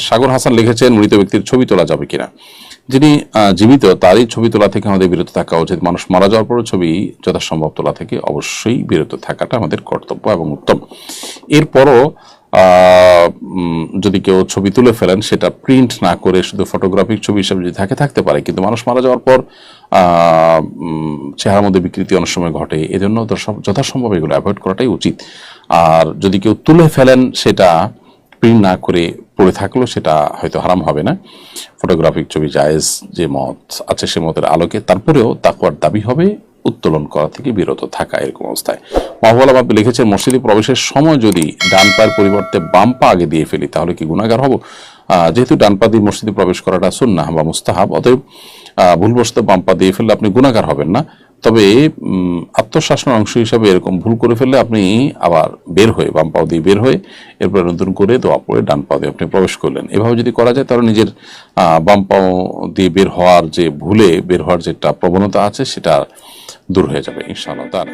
সাগর হাসান লিখেছেন, মৃত ব্যক্তির ছবি তোলা যাবে কিনা? যিনি জীবিত তারই ছবি তোলা থেকে আমাদের বিরত থাকা উচিত। মানুষ মারা যাওয়ার পরও ছবি যথাসম্ভব তোলা থেকে অবশ্যই বিরত থাকাটা আমাদের কর্তব্য এবং উত্তম। এরপরও যদি কেউ ছবি তুলে ফেলেন, সেটা প্রিন্ট না করে শুধু ফটোগ্রাফিক ছবি হিসেবে যদি থাকতে পারে, কিন্তু মানুষ মারা যাওয়ার পর চেহারার মধ্যে বিকৃতি অনেক সময় ঘটে, এজন্য যথাসম্ভব এগুলো অ্যাভয়েড করাটাই উচিত। আর যদি কেউ তুলে ফেলেন, সেটা প্রিন্ট না করে পড়ে থাকলেও সেটা হয়তো হারাম হবে না। ফটোগ্রাফিক ছবি জায়েজ যে মত আছে সে মতের আলোকে তারপরেও তাকওয়ার দাবি হবে উত্তোলন করা থেকে বিরত থাকা। এরকম অবস্থায় মাহবুব আপনি লিখেছেন, মসজিদে প্রবেশের সময় যদি ডান পায়ের পরিবর্তে বাম পা আগে দিয়ে ফেলি তাহলে কি গুনাহগার হব? যেহেতু ডান পা দিয়ে মসজিদে প্রবেশ করাটা সুন্নাহ বা মুস্তাহাব, অতএব ভুলবশত বাম পা দিয়ে ফেললে আপনি গুনাহগার হবেন না। তবে আত্মশাসনের অংশ হিসাবে এরকম ভুল করে ফেললে আপনি আবার বের হয়ে বাম পাও দিয়ে বের হয়ে এরপরে নতুন করে দোয়া পড়ে ডান পা দিয়ে আপনি প্রবেশ করলেন। এভাবে যদি করা যায় তাহলে নিজের বাম পাও দিয়ে বের হওয়ার যে ভুলে বের হওয়ার যেটা প্রবণতা আছে সেটা দূর হয়ে যাবে ইনশাআল্লাহ তাআলা।